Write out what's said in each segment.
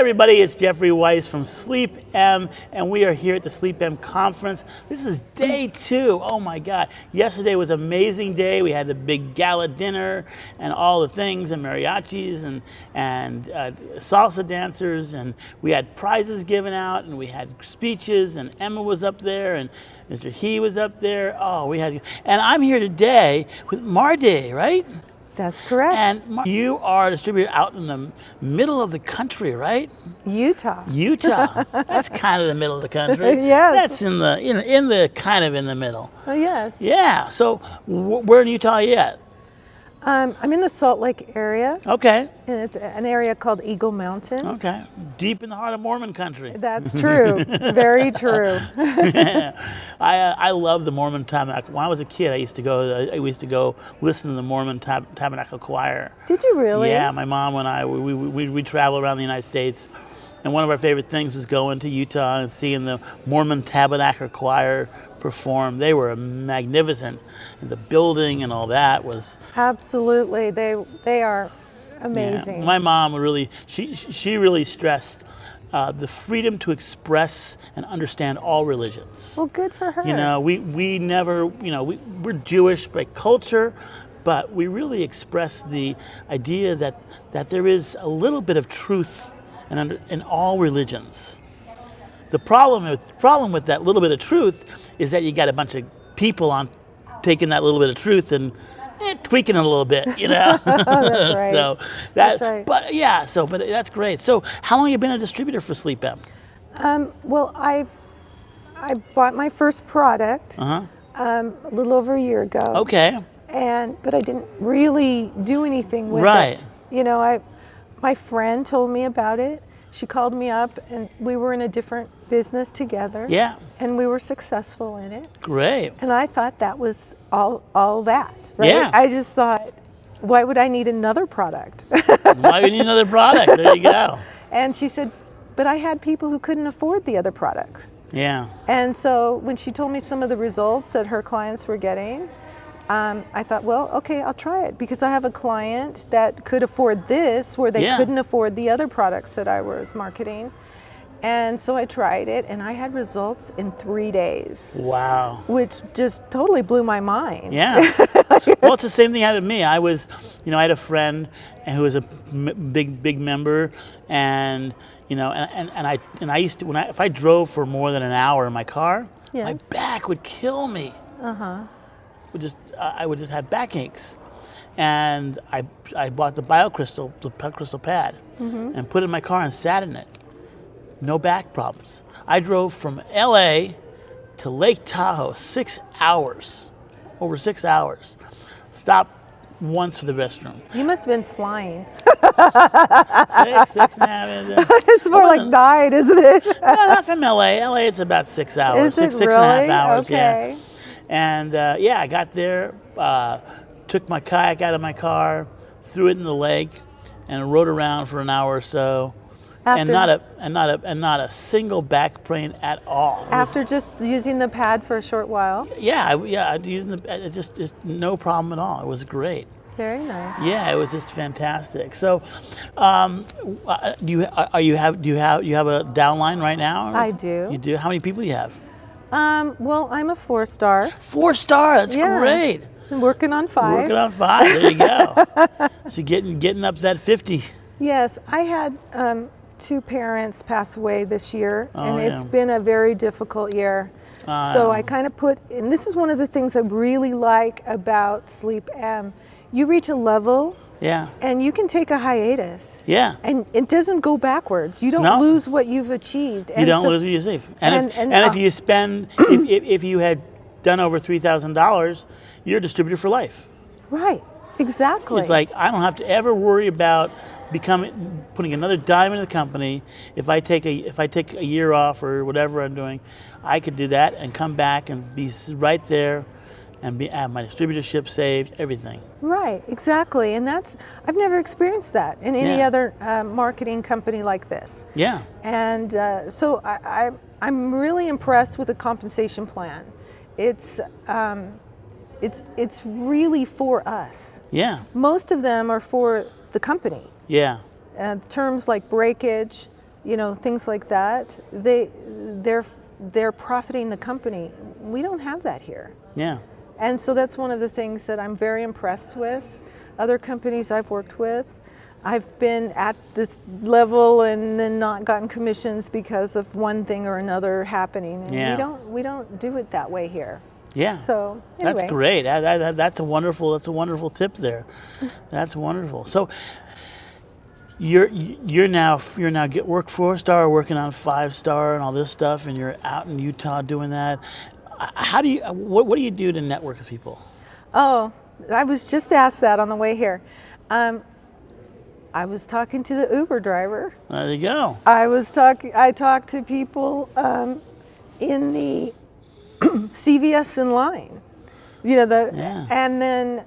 everybody, it's Jeffrey Weiss from SleepM, and we are here at the SleepM Conference. This is day 2. Oh my God. Yesterday was an amazing day. We had the big gala dinner and all the things, and mariachis and salsa dancers, and we had prizes given out, and we had speeches, and Emma was up there, and Mr. He was up there. Oh, and I'm here today with Mardi, right? That's correct. And you are a distributor out in the middle of the country, right? Utah. Utah. That's kind of the middle of the country. Yes. That's in the kind of in the middle. Oh, yes. Yeah. So where in Utah are you at? I'm in the Salt Lake area. Okay. And it's an area called Eagle Mountain. Okay. Deep in the heart of Mormon country. That's true. Very true. I love the Mormon Tabernacle. When I was a kid, I used to go listen to the Mormon Tabernacle Choir. Did you really? Yeah, my mom and I, we travel around the United States, and one of our favorite things was going to Utah and seeing the Mormon Tabernacle Choir perform. They were magnificent, and the building and all that was absolutely. They are amazing. Yeah. My mom really she really stressed the freedom to express and understand all religions. Well, good for her. You know, we never, you know, we're Jewish by culture, but we really express the idea that there is a little bit of truth in all religions. The problem with that little bit of truth is that you got a bunch of people on taking that little bit of truth and tweaking it a little bit, you know. That's right. So that's right. But yeah, but that's great. So how long have you been a distributor for SleepM? Well, I bought my first product a little over a year ago. Okay. But I didn't really do anything with right. it. You know, my friend told me about it. She called me up, and we were in a different business together. Yeah. And we were successful in it. Great. And I thought that was all that, right? Yeah. I just thought, why would I need another product? Why would you need another product? There you go. And she said, but I had people who couldn't afford the other products. Yeah. And so when she told me some of the results that her clients were getting, I thought, well, okay, I'll try it, because I have a client that could afford this where they couldn't afford the other products that I was marketing. And so I tried it, and I had results in 3 days. Wow. Which just totally blew my mind. Yeah. Well, it's the same thing happened to me. I had a friend who was a big member, and and I used to, if I drove for more than an hour in my car, my back would kill me. I would just have backaches, and I bought the crystal pad, and put it in my car and sat in it. No back problems. I drove from LA to Lake Tahoe 6 hours, over 6 hours. Stopped once for the restroom. You must have been flying. 6.5 hours. It's more like 9, isn't it? No, not from LA. LA, it's about 6 hours. Is it six and a half hours. Okay. Yeah. And I got there, took my kayak out of my car, threw it in the lake, and rode around for an hour or so, and not a single back pain at all. After just using the pad for a short while. Using just no problem at all. It was great. Very nice. Yeah, it was just fantastic. So, do you have a downline right now? I do. You do. How many people do you have? Well, I'm a 4-star. 4-star. That's great. I'm working on 5. Working on 5. There you go. So getting up to that 50. Yes, I had 2 parents pass away this year, and it's been a very difficult year. So I kind of and this is one of the things I really like about SleepM. You reach a level, and you can take a hiatus. Yeah. And it doesn't go backwards. You don't lose what you've achieved. You don't lose what you achieve. And if you spend, if you had done over $3,000, you're a distributor for life. Right. Exactly. It's like, I don't have to ever worry about putting another dime into the company. If I take a year off or whatever I'm doing, I could do that and come back and be right there and have my distributorship saved, everything. Right, exactly. And I've never experienced that in any other marketing company like this. Yeah. And so I'm really impressed with the compensation plan. It's really for us. Yeah. Most of them are for the company. Yeah. Terms like breakage, things like that. They're profiting the company. We don't have that here. Yeah. And so that's one of the things that I'm very impressed with. Other companies I've worked with, I've been at this level and then not gotten commissions because of one thing or another happening. And we don't do it that way here. Yeah. So anyway. That's great. That's a wonderful tip there. That's wonderful. So you're now work 4-star, working on 5-star and all this stuff, and you're out in Utah doing that. What do you do to network with people? Oh, I was just asked that on the way here. I was talking to the Uber driver. There you go. I talked to people in the CVS in line. And then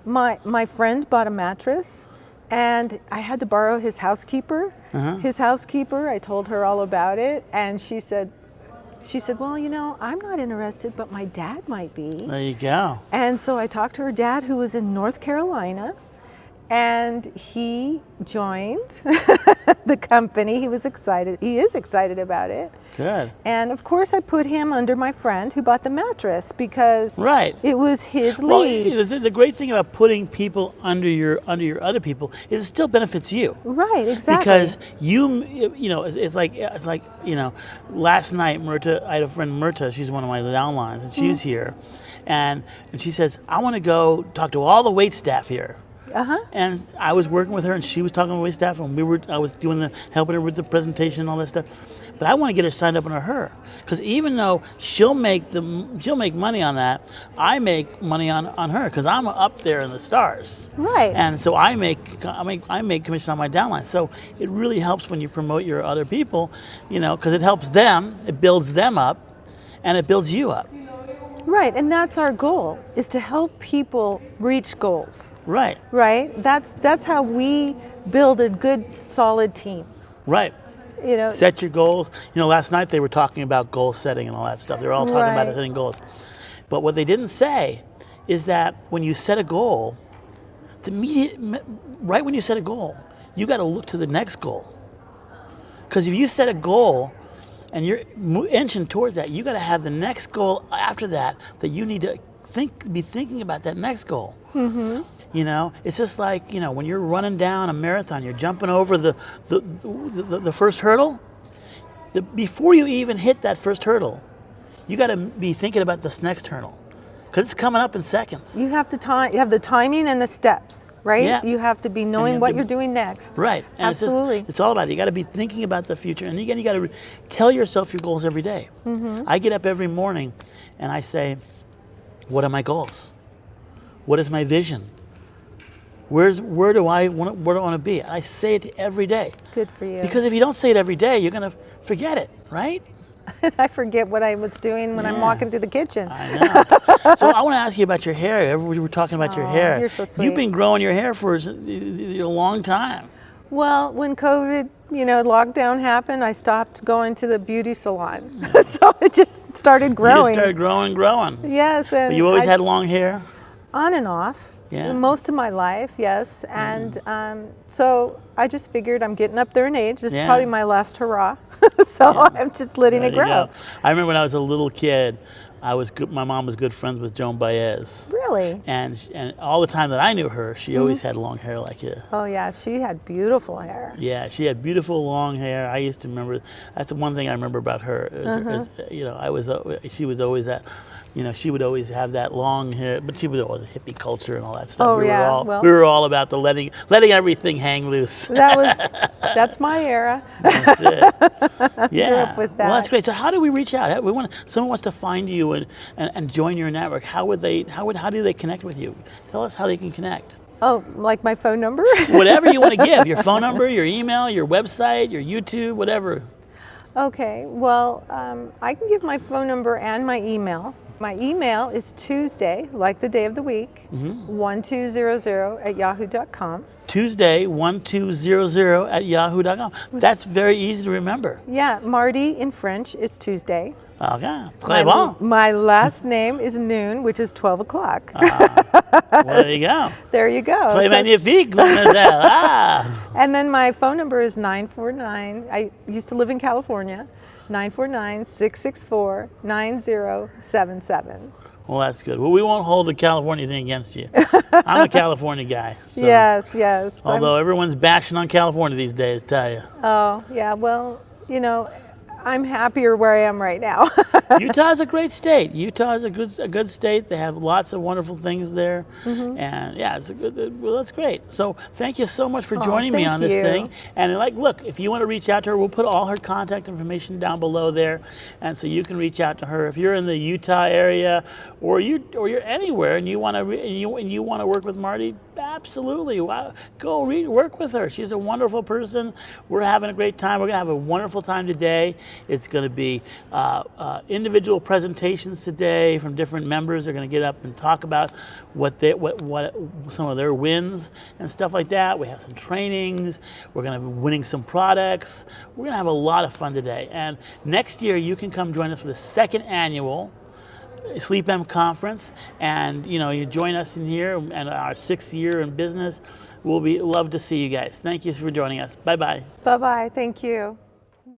my friend bought a mattress. And I had to borrow his housekeeper. His housekeeper, I told her all about it, and she said, well, I'm not interested, but my dad might be. There you go. And so I talked to her dad, who was in North Carolina, and he joined the company. He was excited. He is excited about it. Good. And of course, I put him under my friend who bought the mattress because it was his lead. Well, the great thing about putting people under your other people is it still benefits you. Right. Exactly. Because it's like last night, Myrta, I had a friend, Myrta. She's one of my downlines, and she's here, and she says, I want to go talk to all the wait staff here. And I was working with her, and she was talking to the wait staff, and I was helping her with the presentation and all that stuff. But I want to get her signed up under her, because even though she'll make money on that, I make money on her, because I'm up there in the stars. Right. And so I make commission on my downline. So it really helps when you promote your other people, because it helps them, it builds them up, and it builds you up. Right, and that's our goal, is to help people reach goals. Right. Right? That's how we build a good, solid team. Right. Set your goals. Last night they were talking about goal setting and all that stuff. They were all talking about setting goals. But what they didn't say is that when you set a goal, right when you set a goal, you got to look to the next goal. Because if you set a goal and you're inching towards that, you got to have the next goal after that you need to be thinking about that next goal. Mm-hmm. It's just like, when you're running down a marathon, you're jumping over the first hurdle. Before you even hit that first hurdle, you got to be thinking about this next hurdle, because it's coming up in seconds. You have to you have the timing and the steps, right? Yeah. You have to be knowing what you're doing next. Right. And absolutely. It's all about it. You got to be thinking about the future, and again, you got to tell yourself your goals every day. Mm-hmm. I get up every morning, and I say, what are my goals? What is my vision? Where do I want to be? I say it every day. Good for you. Because if you don't say it every day, you're going to forget it, right? I forget what I was doing when I'm walking to the kitchen. I know. So I want to ask you about your hair. We were talking about your hair. You're so sweet. You've been growing your hair for a long time. Well, when COVID, lockdown happened, I stopped going to the beauty salon. So it just started growing. You just started growing. Yes. And but you always had long hair? On and off. Yeah. Most of my life, yes. And so I just figured I'm getting up there in age. This is probably my last hurrah. So I'm just letting it grow. I remember when I was a little kid, my mom was good friends with Joan Baez. Really? And all the time that I knew her, she always had long hair like you. Oh yeah, she had beautiful hair. Yeah, she had beautiful long hair. I used to remember. That's the one thing I remember about her. She was always that. She would always have that long hair, but she was always hippie culture and all that stuff. Oh, we were all about the letting everything hang loose. That's my era. That's it. Yeah. Grew up with that. Well, that's great. So how do we reach out? Someone wants to find you and join your network. How do they connect with you? Tell us how they can connect. Oh, like my phone number? Whatever you want to give. Your phone number, your email, your website, your YouTube, whatever. Okay. Well, I can give my phone number and my email. My email is Tuesday, like the day of the week, 1200@yahoo.com. Tuesday 1200@yahoo.com. That's very easy to remember. Yeah, Mardi in French is Tuesday. Okay, très bon. My last name is Noon, which is 12 o'clock. Well, there you go. There you go. Très magnifique, mademoiselle. Ah. And then my phone number is 949. I used to live in California. 949-664-9077. Well, that's good. Well, we won't hold the California thing against you. I'm a California guy. So. Yes, yes. Although everyone's bashing on California these days, tell you. Oh, yeah. Well, you know, I'm happier where I am right now. Utah is a great state. Utah is a good state. They have lots of wonderful things there, and yeah, it's a good. Well, that's great. So thank you so much for joining me on this thing. And look, if you want to reach out to her, we'll put all her contact information down below there, and so you can reach out to her if you're in the Utah area, or you're anywhere and you want to you want to work with Mardi. Absolutely, go work with her. She's a wonderful person. We're having a great time. We're gonna have a wonderful time today. It's going to be individual presentations today from different members. They're going to get up and talk about what some of their wins and stuff like that. We have some trainings. We're going to be winning some products. We're going to have a lot of fun today. And next year, you can come join us for the 2nd annual SleepM Conference, and you join us in here, and our 6th year in business. We'll love to see you guys. Thank you for joining us. Bye bye. Bye bye. Thank you.